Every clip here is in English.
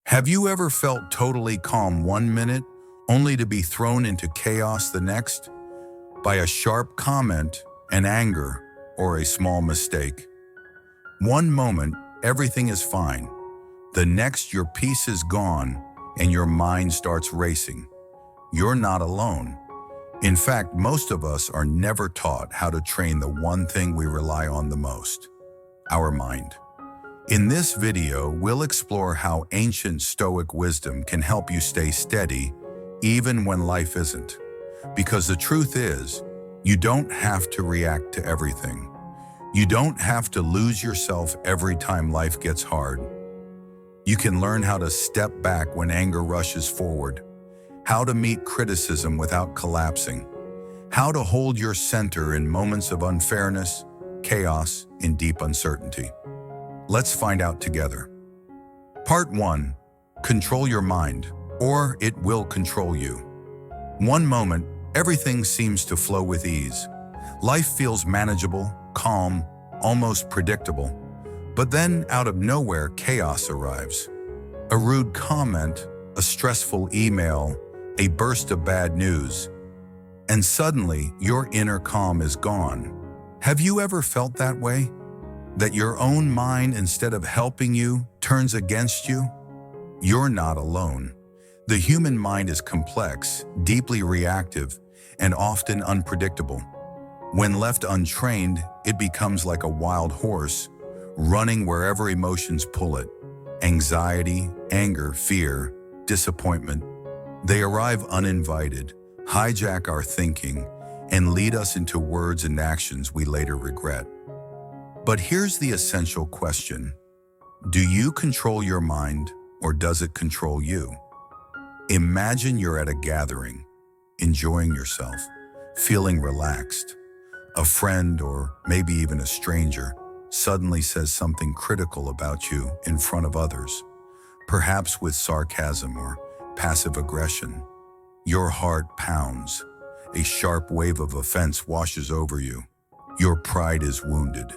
Have you ever felt totally calm one minute, only to be thrown into chaos the next? By a sharp comment, an anger, or a small mistake. One moment, everything is fine. The next, your peace is gone, and your mind starts racing. You're not alone. In fact, most of us are never taught how to train the one thing we rely on the most: our mind. In this video, we'll explore how ancient Stoic wisdom can help you stay steady even when life isn't. Because the truth is, you don't have to react to everything. You don't have to lose yourself every time life gets hard. You can learn how to step back when anger rushes forward, how to meet criticism without collapsing, how to hold your center in moments of unfairness, chaos, and deep uncertainty. Let's find out together. Part 1. Control your mind, or it will control you. One moment, everything seems to flow with ease. Life feels manageable, calm, almost predictable. But then, out of nowhere, chaos arrives. A rude comment, a stressful email, a burst of bad news. And suddenly, your inner calm is gone. Have you ever felt that way? That your own mind, instead of helping you, turns against you? You're not alone. The human mind is complex, deeply reactive, and often unpredictable. When left untrained, it becomes like a wild horse, running wherever emotions pull it. Anxiety, anger, fear, disappointment. They arrive uninvited, hijack our thinking, and lead us into words and actions we later regret. But here's the essential question. Do you control your mind, or does it control you? Imagine you're at a gathering, enjoying yourself, feeling relaxed. A friend, or maybe even a stranger, suddenly says something critical about you in front of others, perhaps with sarcasm or passive aggression. Your heart pounds. A sharp wave of offense washes over you. Your pride is wounded.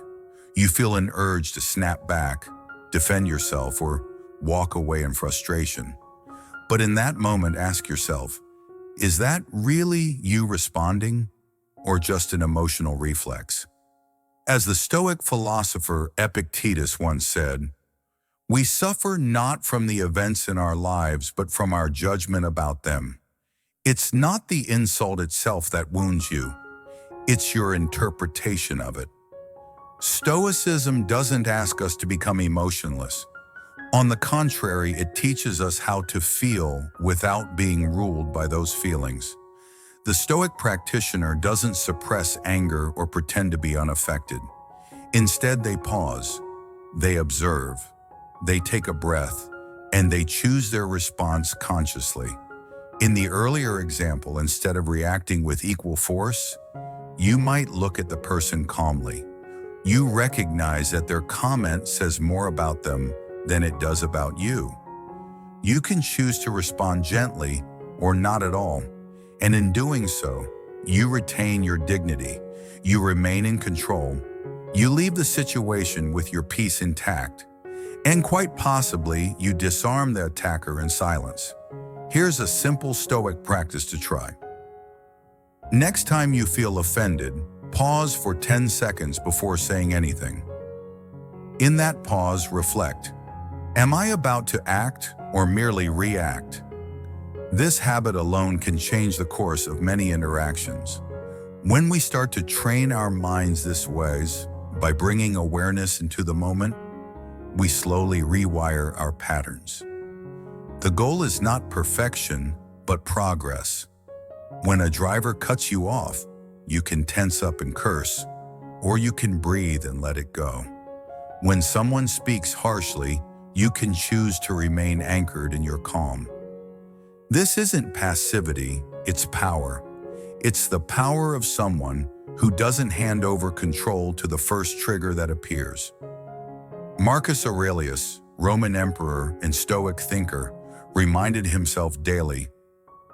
You feel an urge to snap back, defend yourself, or walk away in frustration. But in that moment, ask yourself, is that really you responding, or just an emotional reflex? As the Stoic philosopher Epictetus once said, "We suffer not from the events in our lives, but from our judgment about them." It's not the insult itself that wounds you, it's your interpretation of it. Stoicism doesn't ask us to become emotionless. On the contrary, it teaches us how to feel without being ruled by those feelings. The Stoic practitioner doesn't suppress anger or pretend to be unaffected. Instead, they pause, they observe, they take a breath, and they choose their response consciously. In the earlier example, instead of reacting with equal force, you might look at the person calmly. You recognize that their comment says more about them than it does about you. You can choose to respond gently or not at all, and in doing so, you retain your dignity. You remain in control. You leave the situation with your peace intact, and quite possibly, you disarm the attacker in silence. Here's a simple Stoic practice to try. Next time you feel offended, pause for 10 seconds before saying anything. In that pause, reflect. Am I about to act or merely react? This habit alone can change the course of many interactions. When we start to train our minds this way, by bringing awareness into the moment, we slowly rewire our patterns. The goal is not perfection, but progress. When a driver cuts you off, you can tense up and curse, or you can breathe and let it go. When someone speaks harshly, you can choose to remain anchored in your calm. This isn't passivity, it's power. It's the power of someone who doesn't hand over control to the first trigger that appears. Marcus Aurelius, Roman emperor and Stoic thinker, reminded himself daily,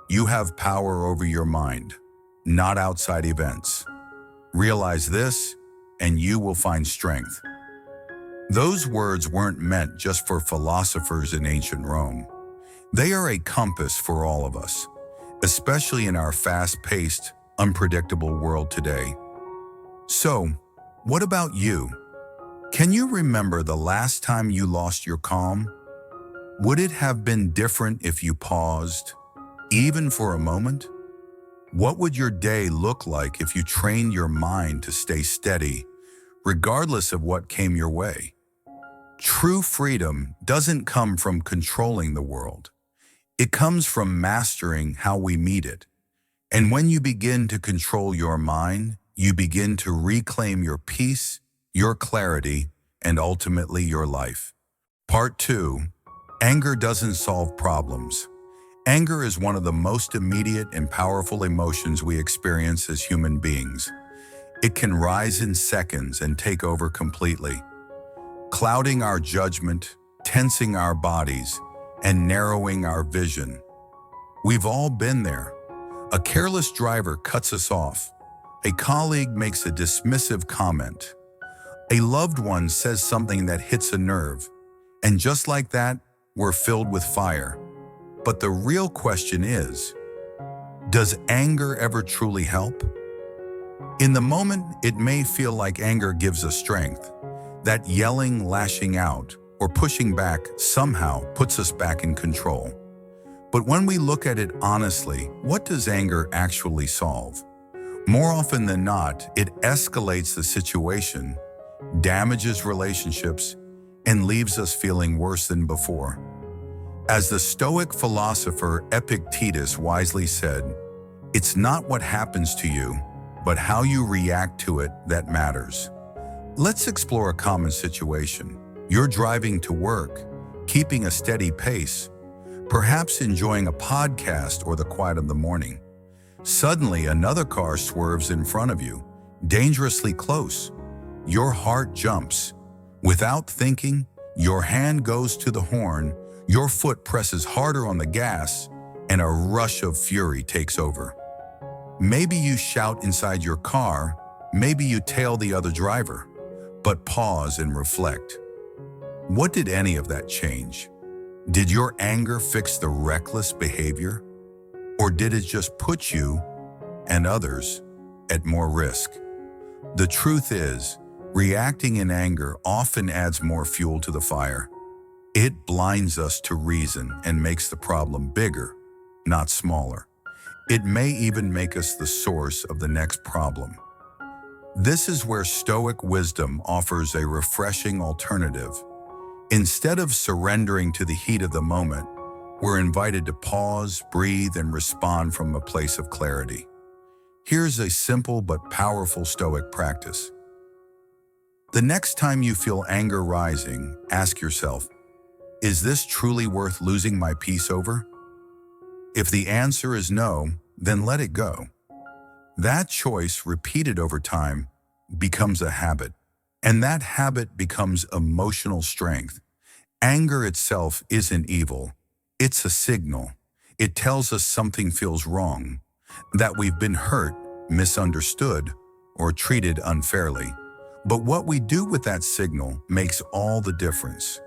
"You have power over your mind, not outside events. Realize this, and you will find strength." Those words weren't meant just for philosophers in ancient Rome. They are a compass for all of us, especially in our fast-paced, unpredictable world today. So, what about you? Can you remember the last time you lost your calm? Would it have been different if you paused, even for a moment? What would your day look like if you trained your mind to stay steady, regardless of what came your way? True freedom doesn't come from controlling the world. It comes from mastering how we meet it. And when you begin to control your mind, you begin to reclaim your peace, your clarity, and ultimately your life. Part 2. Anger doesn't solve problems. Anger is one of the most immediate and powerful emotions we experience as human beings. It can rise in seconds and take over completely, clouding our judgment, tensing our bodies, and narrowing our vision. We've all been there. A careless driver cuts us off. A colleague makes a dismissive comment. A loved one says something that hits a nerve. And just like that, we're filled with fire. But the real question is, does anger ever truly help? In the moment, it may feel like anger gives us strength. That yelling, lashing out, or pushing back somehow puts us back in control. But when we look at it honestly, what does anger actually solve? More often than not, it escalates the situation, damages relationships, and leaves us feeling worse than before. As the Stoic philosopher Epictetus wisely said, "It's not what happens to you, but how you react to it that matters." Let's explore a common situation. You're driving to work, keeping a steady pace, perhaps enjoying a podcast or the quiet of the morning. Suddenly, another car swerves in front of you, dangerously close. Your heart jumps. Without thinking, your hand goes to the horn, your foot presses harder on the gas, and a rush of fury takes over. Maybe you shout inside your car, maybe you tail the other driver, but pause and reflect. What did any of that change? Did your anger fix the reckless behavior? Or did it just put you and others at more risk? The truth is, reacting in anger often adds more fuel to the fire. It blinds us to reason and makes the problem bigger, not smaller. It may even make us the source of the next problem. This is where Stoic wisdom offers a refreshing alternative. Instead of surrendering to the heat of the moment, we're invited to pause, breathe, and respond from a place of clarity. Here's a simple but powerful Stoic practice. The next time you feel anger rising, ask yourself, is this truly worth losing my peace over? If the answer is no, then let it go. That choice, repeated over time, becomes a habit, and that habit becomes emotional strength. Anger itself isn't evil. It's a signal. It tells us something feels wrong, that we've been hurt, misunderstood, or treated unfairly. But what we do with that signal makes all the difference.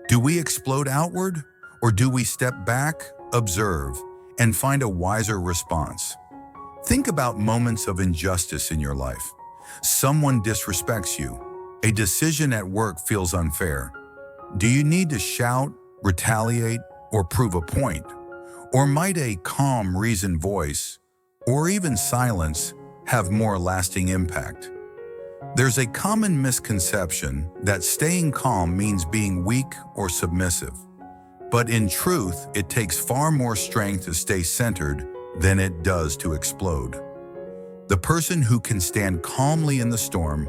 Do we explode outward, or do we step back, observe, and find a wiser response? Think about moments of injustice in your life. Someone disrespects you. A decision at work feels unfair. Do you need to shout, retaliate, or prove a point? Or might a calm, reasoned voice, or even silence, have more lasting impact? There's a common misconception that staying calm means being weak or submissive. But in truth, it takes far more strength to stay centered than it does to explode. The person who can stand calmly in the storm,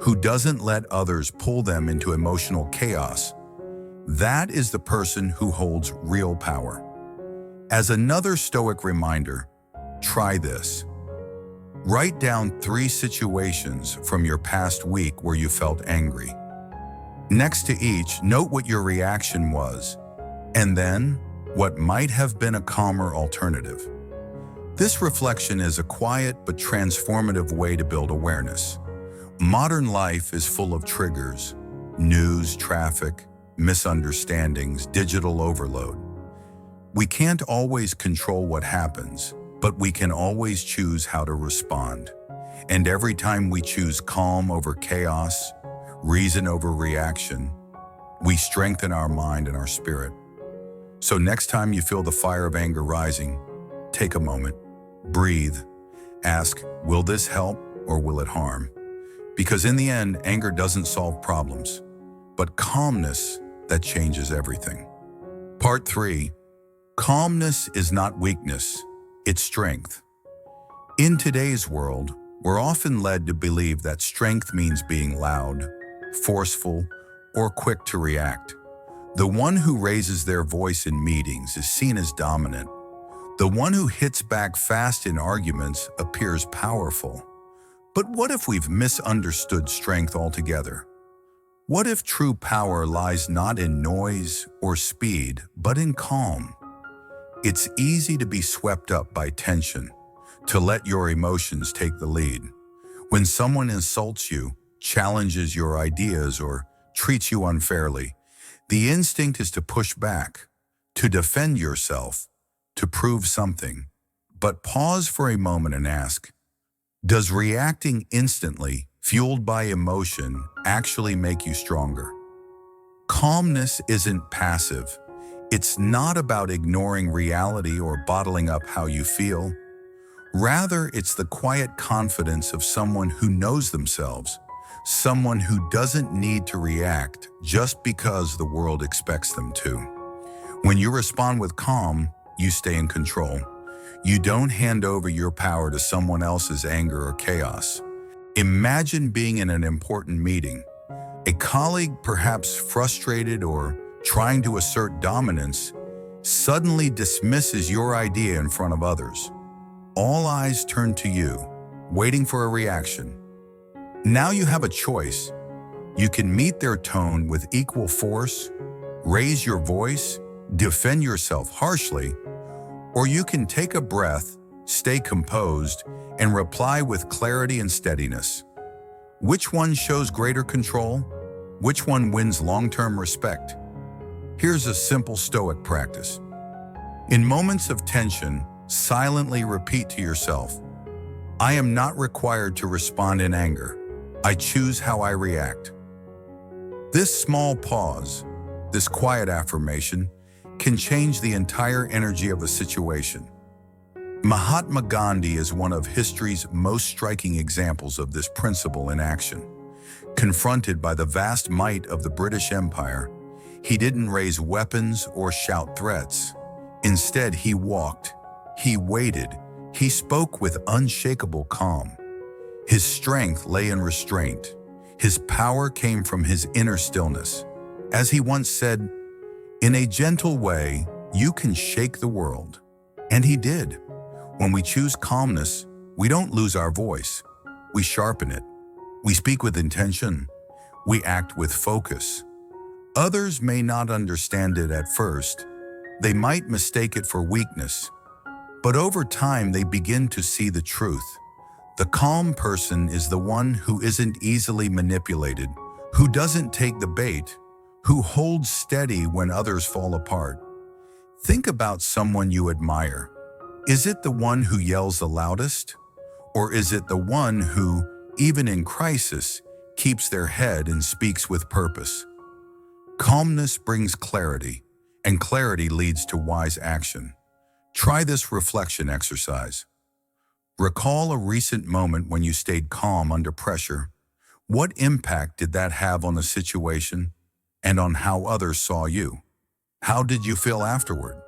who doesn't let others pull them into emotional chaos, that is the person who holds real power. As another Stoic reminder, try this. Write down 3 situations from your past week where you felt angry. Next to each, note what your reaction was, and then what might have been a calmer alternative. This reflection is a quiet but transformative way to build awareness. Modern life is full of triggers. news, traffic, misunderstandings, digital overload. We can't always control what happens, but we can always choose how to respond. And every time we choose calm over chaos, reason over reaction, we strengthen our mind and our spirit. So next time you feel the fire of anger rising, take a moment, breathe, ask, will this help or will it harm? Because in the end, anger doesn't solve problems, but calmness that changes everything. Part 3. Calmness is not weakness, it's strength. In today's world, we're often led to believe that strength means being loud, forceful, or quick to react. The one who raises their voice in meetings is seen as dominant. The one who hits back fast in arguments appears powerful. But what if we've misunderstood strength altogether? What if true power lies not in noise or speed, but in calm? It's easy to be swept up by tension, to let your emotions take the lead. When someone insults you, challenges your ideas, or treats you unfairly, the instinct is to push back, to defend yourself, to prove something. But pause for a moment and ask, does reacting instantly, fueled by emotion, actually make you stronger? Calmness isn't passive. It's not about ignoring reality or bottling up how you feel. Rather, it's the quiet confidence of someone who knows themselves, someone who doesn't need to react just because the world expects them to. When you respond with calm, you stay in control. You don't hand over your power to someone else's anger or chaos. Imagine being in an important meeting. A colleague, perhaps frustrated or trying to assert dominance, suddenly dismisses your idea in front of others. All eyes turn to you, waiting for a reaction. Now you have a choice. You can meet their tone with equal force, raise your voice, defend yourself harshly, or you can take a breath, stay composed, and reply with clarity and steadiness. Which one shows greater control? Which one wins long-term respect? Here's a simple Stoic practice. In moments of tension, silently repeat to yourself, I am not required to respond in anger. I choose how I react. This small pause, this quiet affirmation, can change the entire energy of a situation. Mahatma Gandhi is one of history's most striking examples of this principle in action. Confronted by the vast might of the British Empire, he didn't raise weapons or shout threats. Instead, he walked, he waited, he spoke with unshakable calm. His strength lay in restraint. His power came from his inner stillness. As he once said, in a gentle way, you can shake the world. And he did. When we choose calmness, we don't lose our voice. We sharpen it. We speak with intention. We act with focus. Others may not understand it at first. They might mistake it for weakness. But over time, they begin to see the truth. The calm person is the one who isn't easily manipulated, who doesn't take the bait, who holds steady when others fall apart. Think about someone you admire. Is it the one who yells the loudest? Or is it the one who, even in crisis, keeps their head and speaks with purpose? Calmness brings clarity, and clarity leads to wise action. Try this reflection exercise. Recall a recent moment when you stayed calm under pressure. What impact did that have on the situation and on how others saw you? How did you feel afterward?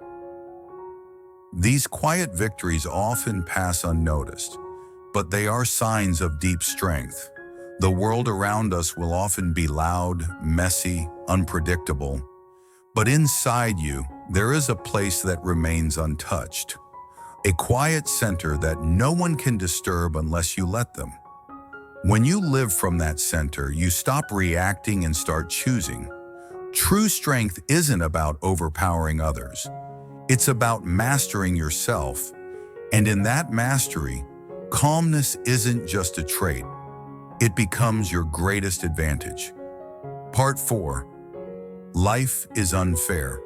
These quiet victories often pass unnoticed, but they are signs of deep strength. The world around us will often be loud, messy, unpredictable, but inside you, there is a place that remains untouched. A quiet center that no one can disturb unless you let them. When you live from that center, you stop reacting and start choosing. True strength isn't about overpowering others. It's about mastering yourself. And in that mastery, calmness isn't just a trait. It becomes your greatest advantage. Part 4. Life is unfair.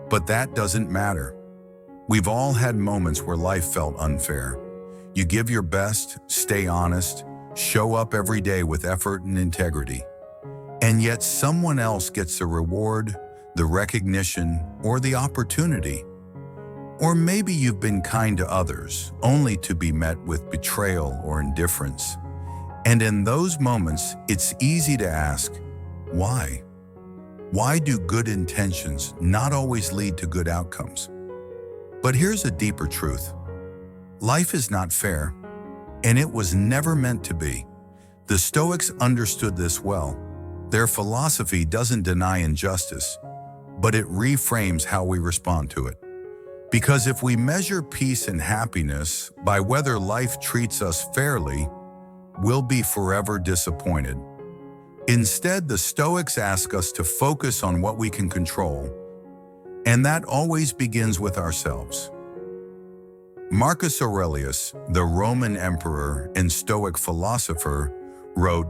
But that doesn't matter. We've all had moments where life felt unfair. You give your best, stay honest, show up every day with effort and integrity. And yet someone else gets the reward, the recognition, or the opportunity. Or maybe you've been kind to others, only to be met with betrayal or indifference. And in those moments, it's easy to ask, why? Why do good intentions not always lead to good outcomes? But here's a deeper truth. Life is not fair, and it was never meant to be. The Stoics understood this well. Their philosophy doesn't deny injustice, but it reframes how we respond to it. Because if we measure peace and happiness by whether life treats us fairly, we'll be forever disappointed. Instead, the Stoics ask us to focus on what we can control, and that always begins with ourselves. Marcus Aurelius, the Roman emperor and Stoic philosopher, wrote,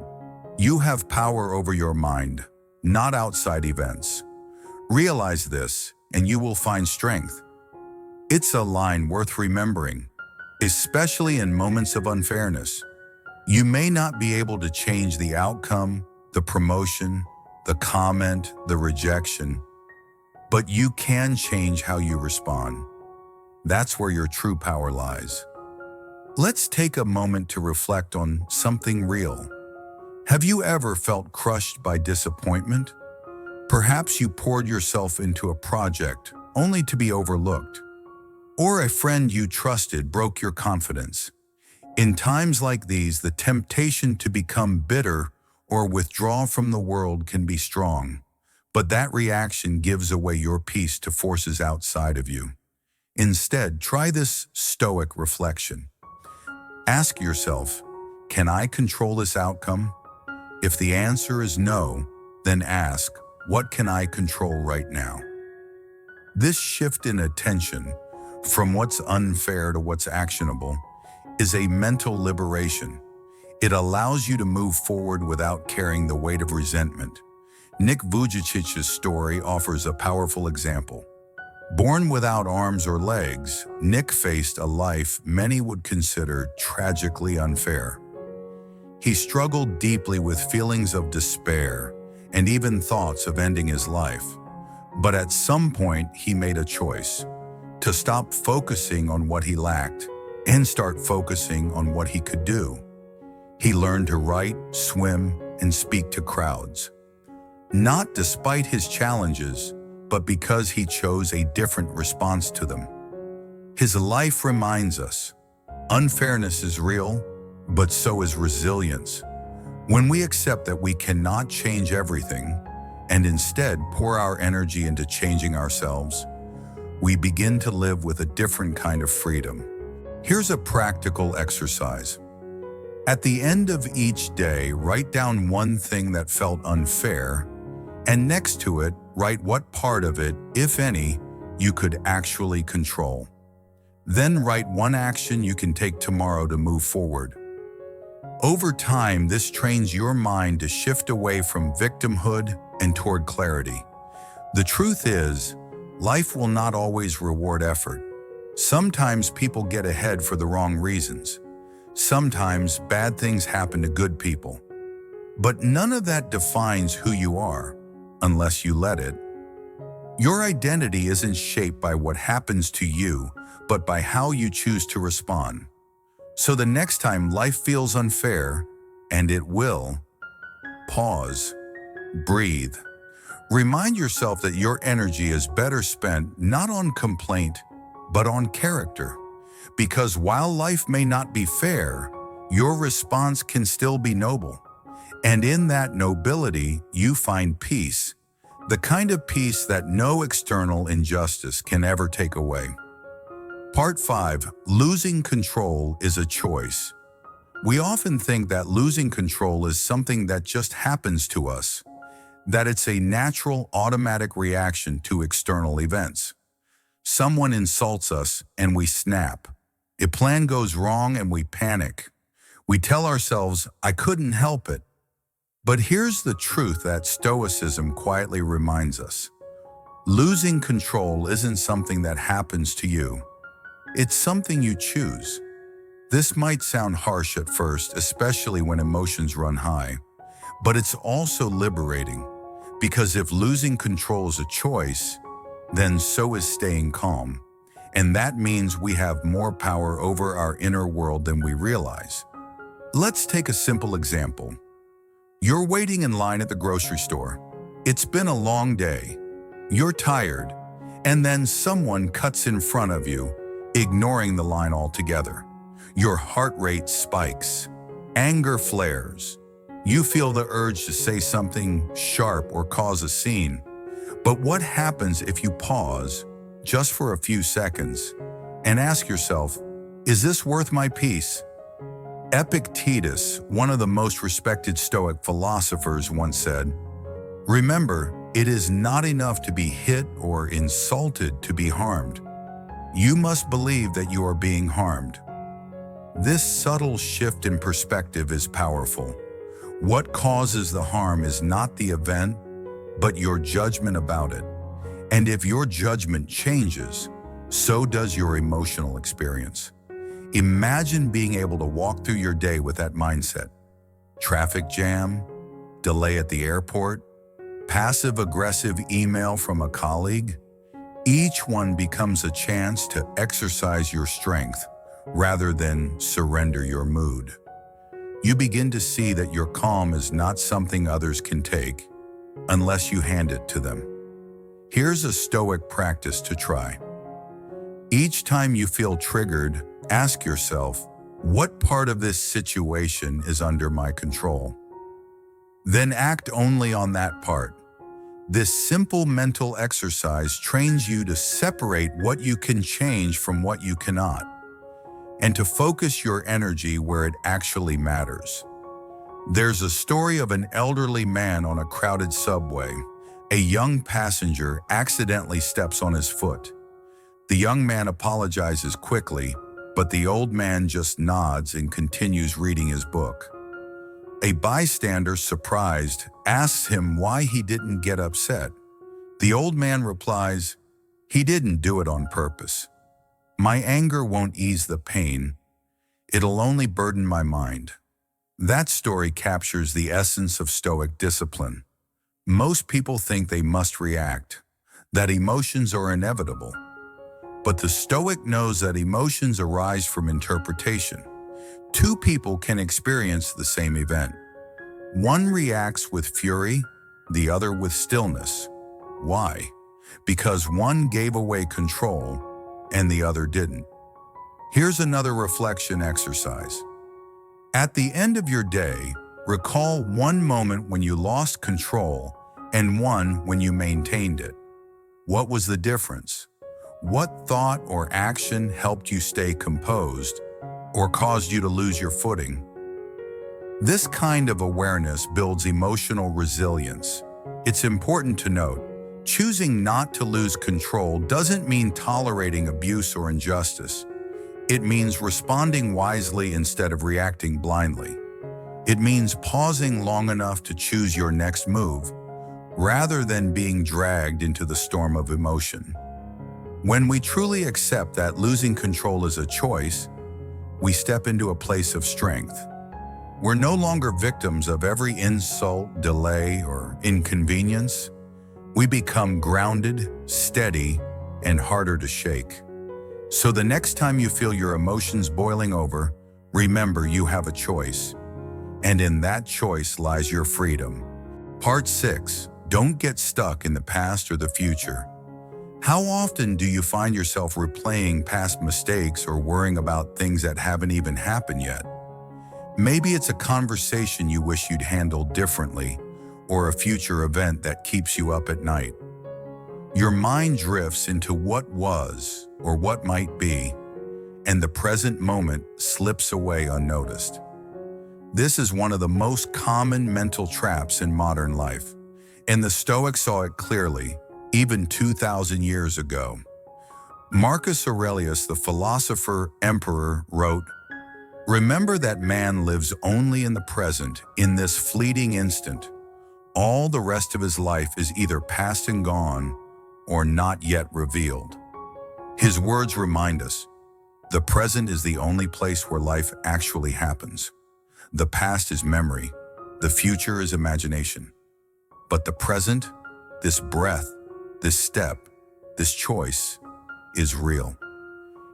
"You have power over your mind, not outside events. Realize this, and you will find strength." It's a line worth remembering, especially in moments of unfairness. You may not be able to change the outcome, the promotion, the comment, the rejection, but you can change how you respond. That's where your true power lies. Let's take a moment to reflect on something real. Have you ever felt crushed by disappointment? Perhaps you poured yourself into a project only to be overlooked. Or a friend you trusted broke your confidence. In times like these, the temptation to become bitter or withdraw from the world can be strong, but that reaction gives away your peace to forces outside of you. Instead, try this Stoic reflection. Ask yourself, can I control this outcome? If the answer is no, then ask, what can I control right now? This shift in attention, from what's unfair to what's actionable, is a mental liberation. It allows you to move forward without carrying the weight of resentment. Nick Vujicic's story offers a powerful example. Born without arms or legs, Nick faced a life many would consider tragically unfair. He struggled deeply with feelings of despair and even thoughts of ending his life. But at some point, he made a choice to stop focusing on what he lacked and start focusing on what he could do. He learned to write, swim, and speak to crowds. Not despite his challenges, but because he chose a different response to them. His life reminds us, unfairness is real, but so is resilience. When we accept that we cannot change everything, and instead pour our energy into changing ourselves, we begin to live with a different kind of freedom. Here's a practical exercise. At the end of each day, write down one thing that felt unfair, and next to it, write what part of it, if any, you could actually control. Then write one action you can take tomorrow to move forward. Over time, this trains your mind to shift away from victimhood and toward clarity. The truth is, life will not always reward effort. Sometimes people get ahead for the wrong reasons. Sometimes bad things happen to good people. But none of that defines who you are, unless you let it. Your identity isn't shaped by what happens to you, but by how you choose to respond. So the next time life feels unfair, and it will, pause, breathe. Remind yourself that your energy is better spent not on complaint, but on character. Because while life may not be fair, your response can still be noble. And in that nobility, you find peace, the kind of peace that no external injustice can ever take away. Part 5. Losing control is a choice. We often think that losing control is something that just happens to us, that it's a natural, automatic reaction to external events. Someone insults us and we snap. A plan goes wrong and we panic. We tell ourselves, I couldn't help it. But here's the truth that Stoicism quietly reminds us. Losing control isn't something that happens to you. It's something you choose. This might sound harsh at first, especially when emotions run high, but it's also liberating, because if losing control is a choice, then so is staying calm. And that means we have more power over our inner world than we realize. Let's take a simple example. You're waiting in line at the grocery store. It's been a long day. You're tired, and then someone cuts in front of you, ignoring the line altogether. Your heart rate spikes. Anger flares. You feel the urge to say something sharp or cause a scene. But what happens if you pause, just for a few seconds, and ask yourself, is this worth my peace? Epictetus, one of the most respected Stoic philosophers, once said, "Remember, it is not enough to be hit or insulted to be harmed. You must believe that you are being harmed." This subtle shift in perspective is powerful. What causes the harm is not the event, but your judgment about it. And if your judgment changes, so does your emotional experience. Imagine being able to walk through your day with that mindset. Traffic jam, delay at the airport, passive-aggressive email from a colleague. Each one becomes a chance to exercise your strength rather than surrender your mood. You begin to see that your calm is not something others can take unless you hand it to them. Here's a Stoic practice to try. Each time you feel triggered, ask yourself, what part of this situation is under my control? Then act only on that part. This simple mental exercise trains you to separate what you can change from what you cannot, and to focus your energy where it actually matters. There's a story of an elderly man on a crowded subway. A young passenger accidentally steps on his foot. The young man apologizes quickly, but the old man just nods and continues reading his book. A bystander, surprised, asks him why he didn't get upset. The old man replies, "He didn't do it on purpose. My anger won't ease the pain. It'll only burden my mind." That story captures the essence of Stoic discipline. Most people think they must react, that emotions are inevitable. But the Stoic knows that emotions arise from interpretation. Two people can experience the same event. One reacts with fury, the other with stillness. Why? Because one gave away control and the other didn't. Here's another reflection exercise. At the end of your day, recall one moment when you lost control and one when you maintained it. What was the difference? What thought or action helped you stay composed or caused you to lose your footing? This kind of awareness builds emotional resilience. It's important to note, choosing not to lose control doesn't mean tolerating abuse or injustice. It means responding wisely instead of reacting blindly. It means pausing long enough to choose your next move, rather than being dragged into the storm of emotion. When we truly accept that losing control is a choice, we step into a place of strength. We're no longer victims of every insult, delay, or inconvenience. We become grounded, steady, and harder to shake. So the next time you feel your emotions boiling over, remember you have a choice. And in that choice lies your freedom. Part 6. Don't get stuck in the past or the future. How often do you find yourself replaying past mistakes or worrying about things that haven't even happened yet? Maybe it's a conversation you wish you'd handled differently, or a future event that keeps you up at night. Your mind drifts into what was or what might be, and the present moment slips away unnoticed. This is one of the most common mental traps in modern life, and the Stoics saw it clearly, even 2,000 years ago. Marcus Aurelius, the philosopher emperor, wrote, Remember that man lives only in the present, in this fleeting instant. All the rest of his life is either past and gone or not yet revealed. His words remind us, the present is the only place where life actually happens. The past is memory, the future is imagination. But the present, this breath, this step, this choice, is real.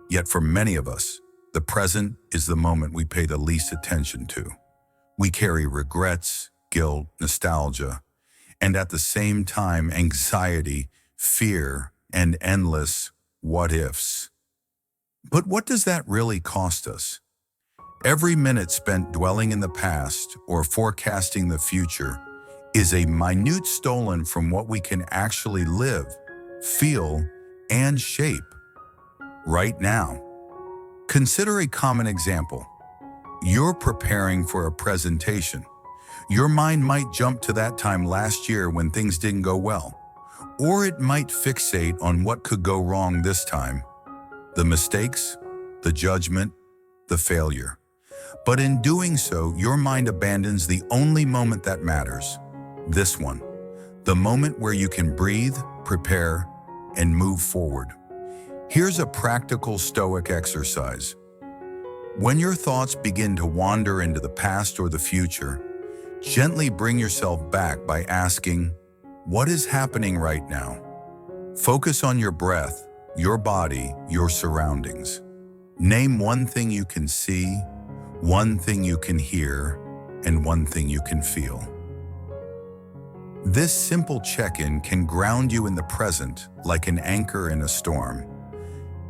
Yet for many of us, the present is the moment we pay the least attention to. We carry regrets, guilt, nostalgia, and at the same time anxiety, fear, and endless what-ifs. But what does that really cost us? Every minute spent dwelling in the past or forecasting the future is a minute stolen from what we can actually live, feel, and shape right now. Consider a common example. You're preparing for a presentation. Your mind might jump to that time last year when things didn't go well, or it might fixate on what could go wrong this time. The mistakes, the judgment, the failure. But in doing so, your mind abandons the only moment that matters. This one, the moment where you can breathe, prepare, and move forward. Here's a practical Stoic exercise. When your thoughts begin to wander into the past or the future, gently bring yourself back by asking, what is happening right now? Focus on your breath, your body, your surroundings. Name one thing you can see, one thing you can hear, and one thing you can feel. This simple check-in can ground you in the present like an anchor in a storm.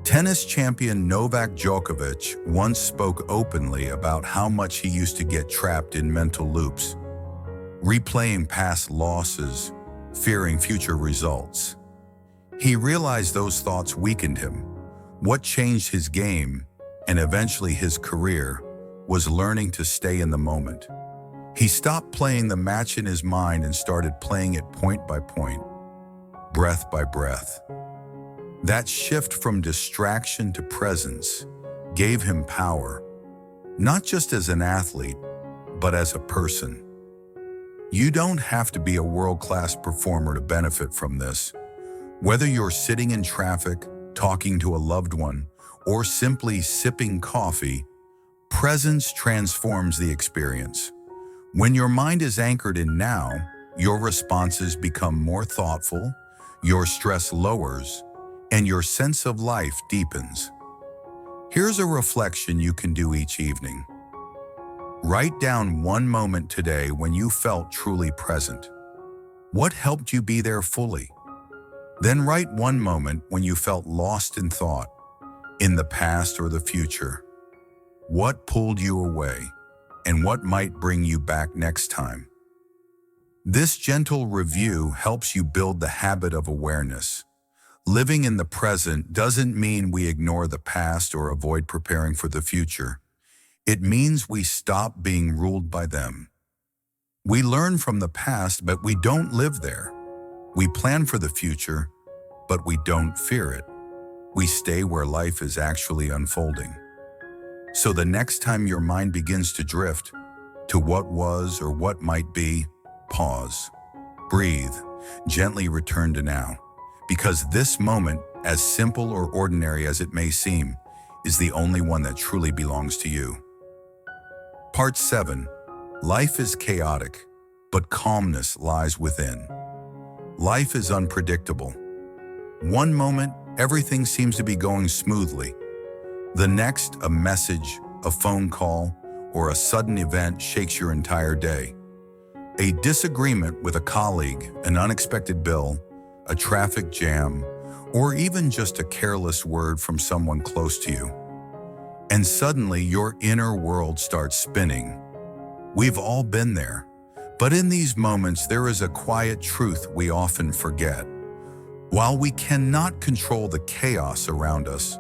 Tennis champion Novak Djokovic once spoke openly about how much he used to get trapped in mental loops, replaying past losses, fearing future results. He realized those thoughts weakened him. What changed his game, and eventually his career, was learning to stay in the moment. He stopped playing the match in his mind and started playing it point by point, breath by breath. That shift from distraction to presence gave him power, not just as an athlete, but as a person. You don't have to be a world-class performer to benefit from this. Whether you're sitting in traffic, talking to a loved one, or simply sipping coffee, presence transforms the experience. When your mind is anchored in now, your responses become more thoughtful, your stress lowers, and your sense of life deepens. Here's a reflection you can do each evening. Write down one moment today when you felt truly present. What helped you be there fully? Then write one moment when you felt lost in thought, in the past or the future. What pulled you away, and what might bring you back next time? This gentle review helps you build the habit of awareness. Living in the present doesn't mean we ignore the past or avoid preparing for the future. It means we stop being ruled by them. We learn from the past, but we don't live there. We plan for the future, but we don't fear it. We stay where life is actually unfolding. So the next time your mind begins to drift to what was or what might be, pause, breathe, gently return to now. Because this moment, as simple or ordinary as it may seem, is the only one that truly belongs to you. Part 7. Life is chaotic, but calmness lies within. Life is unpredictable. One moment, everything seems to be going smoothly. The next, a message, a phone call, or a sudden event shakes your entire day. A disagreement with a colleague, an unexpected bill, a traffic jam, or even just a careless word from someone close to you. And suddenly your inner world starts spinning. We've all been there, but in these moments there is a quiet truth we often forget. While we cannot control the chaos around us,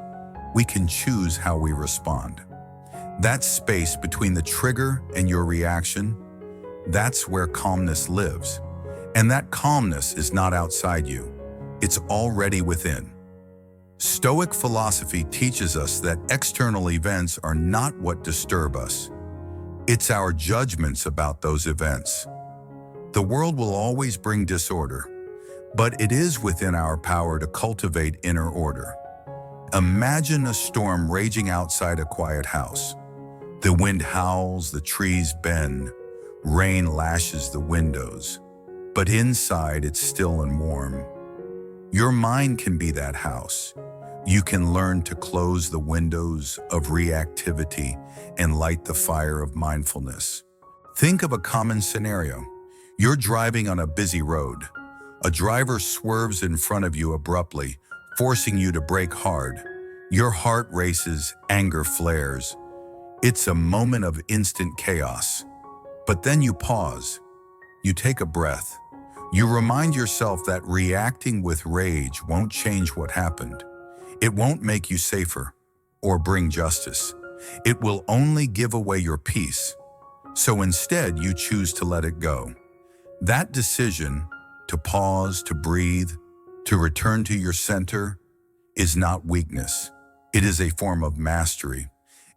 we can choose how we respond. That space between the trigger and your reaction, that's where calmness lives. And that calmness is not outside you, it's already within. Stoic philosophy teaches us that external events are not what disturb us. It's our judgments about those events. The world will always bring disorder, but it is within our power to cultivate inner order. Imagine a storm raging outside a quiet house. The wind howls, the trees bend, rain lashes the windows, but inside it's still and warm. Your mind can be that house. You can learn to close the windows of reactivity and light the fire of mindfulness. Think of a common scenario. You're driving on a busy road. A driver swerves in front of you abruptly, forcing you to brake hard. Your heart races, anger flares. It's a moment of instant chaos. But then you pause. You take a breath. You remind yourself that reacting with rage won't change what happened. It won't make you safer or bring justice. It will only give away your peace. So instead, you choose to let it go. That decision, to pause, to breathe, to return to your center, is not weakness. It is a form of mastery.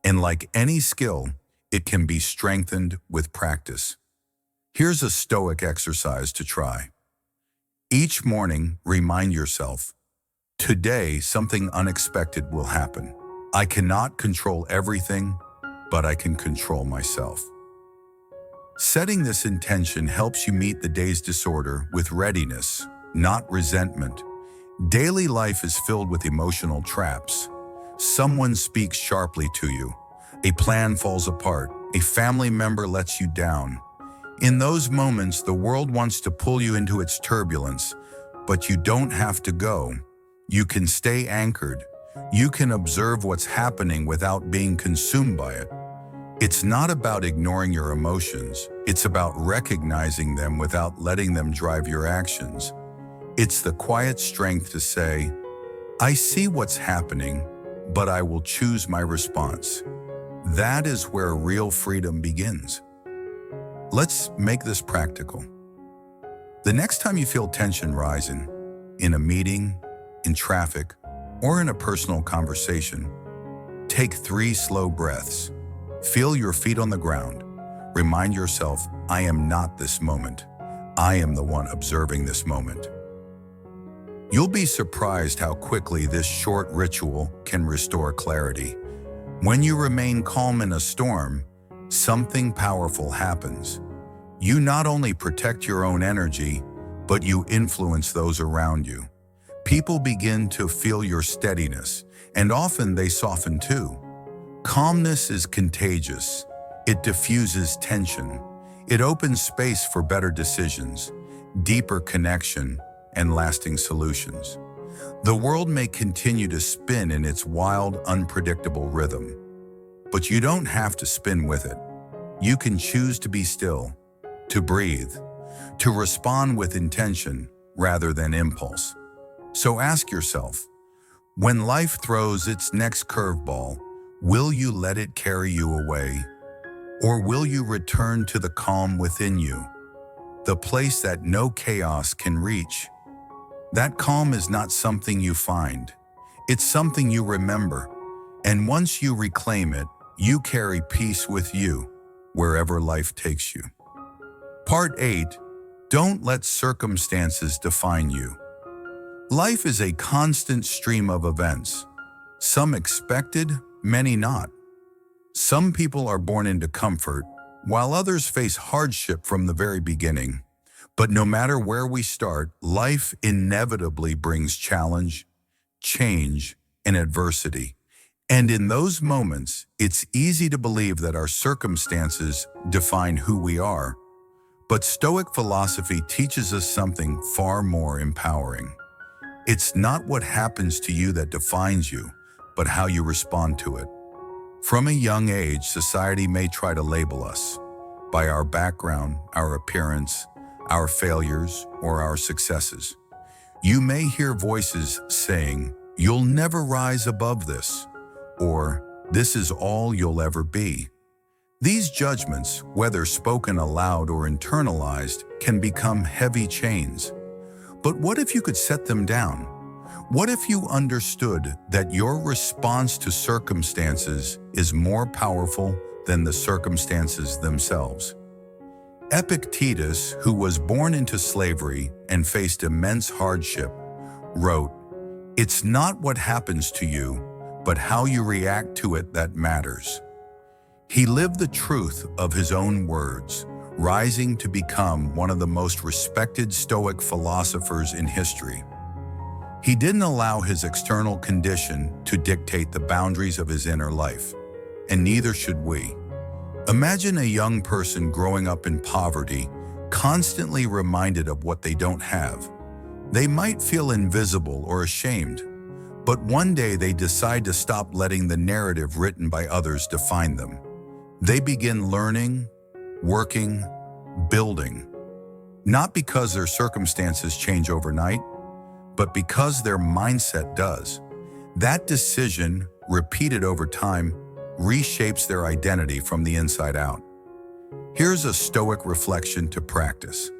And like any skill, it can be strengthened with practice. Here's a Stoic exercise to try. Each morning, remind yourself, today something unexpected will happen. I cannot control everything, but I can control myself. Setting this intention helps you meet the day's disorder with readiness, not resentment. Daily life is filled with emotional traps. Someone speaks sharply to you. A plan falls apart. A family member lets you down. In those moments, the world wants to pull you into its turbulence, but you don't have to go. You can stay anchored. You can observe what's happening without being consumed by it. It's not about ignoring your emotions. It's about recognizing them without letting them drive your actions. It's the quiet strength to say, I see what's happening, but I will choose my response. That is where real freedom begins. Let's make this practical. The next time you feel tension rising, in a meeting, in traffic, or in a personal conversation, take 3 slow breaths. Feel your feet on the ground. Remind yourself, I am not this moment. I am the one observing this moment. You'll be surprised how quickly this short ritual can restore clarity. When you remain calm in a storm, something powerful happens. You not only protect your own energy, but you influence those around you. People begin to feel your steadiness, and often they soften too. Calmness is contagious. It diffuses tension. It opens space for better decisions, deeper connection, and lasting solutions. The world may continue to spin in its wild, unpredictable rhythm, but you don't have to spin with it. You can choose to be still, to breathe, to respond with intention rather than impulse. So ask yourself, when life throws its next curveball, will you let it carry you away? Or will you return to the calm within you, the place that no chaos can reach? That calm is not something you find. It's something you remember. And once you reclaim it, you carry peace with you, wherever life takes you. Part 8. Don't let circumstances define you. Life is a constant stream of events. Some expected, many not. Some people are born into comfort, while others face hardship from the very beginning. But no matter where we start, life inevitably brings challenge, change, and adversity. And in those moments, it's easy to believe that our circumstances define who we are. But Stoic philosophy teaches us something far more empowering. It's not what happens to you that defines you, but how you respond to it. From a young age, society may try to label us by our background, our appearance, our failures, or our successes. You may hear voices saying, "You'll never rise above this," or "This is all you'll ever be." These judgments, whether spoken aloud or internalized, can become heavy chains. But what if you could set them down? What if you understood that your response to circumstances is more powerful than the circumstances themselves? Epictetus, who was born into slavery and faced immense hardship, wrote, "It's not what happens to you, but how you react to it that matters." He lived the truth of his own words, rising to become one of the most respected Stoic philosophers in history. He didn't allow his external condition to dictate the boundaries of his inner life, and neither should we. Imagine a young person growing up in poverty, constantly reminded of what they don't have. They might feel invisible or ashamed, but one day they decide to stop letting the narrative written by others define them. They begin learning, working, building, not because their circumstances change overnight, but because their mindset does. That decision, repeated over time, reshapes their identity from the inside out. Here's a Stoic reflection to practice.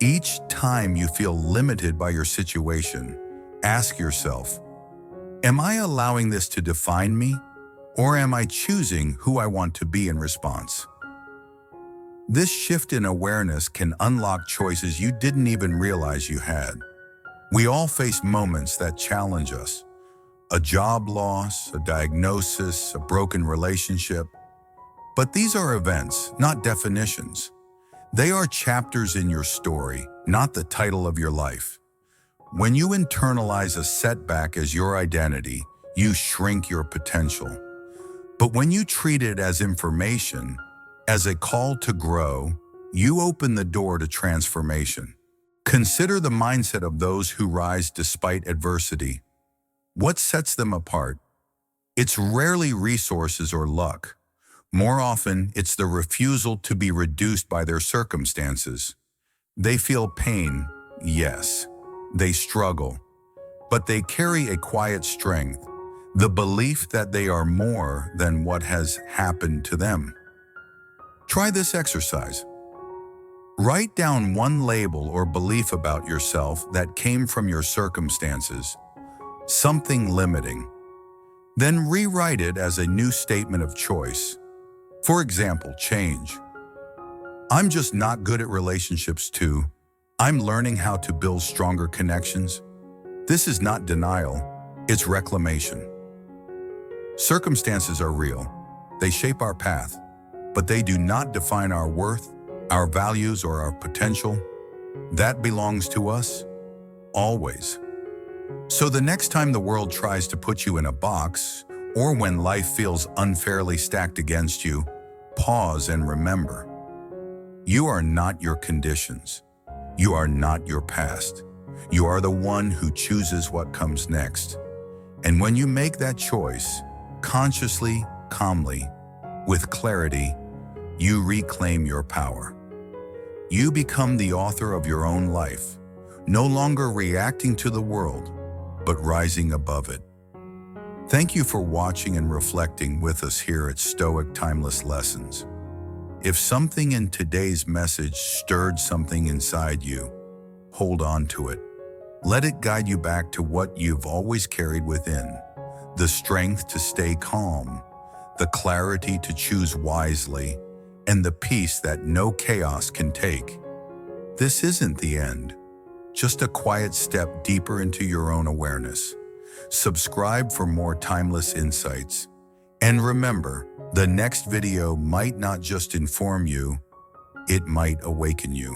Each time you feel limited by your situation, ask yourself, am I allowing this to define me, or am I choosing who I want to be in response? This shift in awareness can unlock choices you didn't even realize you had. We all face moments that challenge us. A job loss, a diagnosis, a broken relationship. But these are events, not definitions. They are chapters in your story, not the title of your life. When you internalize a setback as your identity, you shrink your potential. But when you treat it as information, as a call to grow, you open the door to transformation. Consider the mindset of those who rise despite adversity. What sets them apart? It's rarely resources or luck. More often, it's the refusal to be reduced by their circumstances. They feel pain, yes. They struggle. But they carry a quiet strength, the belief that they are more than what has happened to them. Try this exercise. Write down one label or belief about yourself that came from your circumstances, something limiting. Then rewrite it as a new statement of choice. For example, change. I'm just not good at relationships too. I'm learning how to build stronger connections. This is not denial, it's reclamation. Circumstances are real. They shape our path, but they do not define our worth, our values, or our potential. That belongs to us, always. So the next time the world tries to put you in a box, or when life feels unfairly stacked against you, pause and remember. You are not your conditions. You are not your past. You are the one who chooses what comes next. And when you make that choice, consciously, calmly, with clarity, you reclaim your power. You become the author of your own life, no longer reacting to the world, but rising above it. Thank you for watching and reflecting with us here at Stoic Timeless Lessons. If something in today's message stirred something inside you, hold on to it. Let it guide you back to what you've always carried within, the strength to stay calm, the clarity to choose wisely, and the peace that no chaos can take. This isn't the end, just a quiet step deeper into your own awareness. Subscribe for more timeless insights. And remember, the next video might not just inform you, it might awaken you.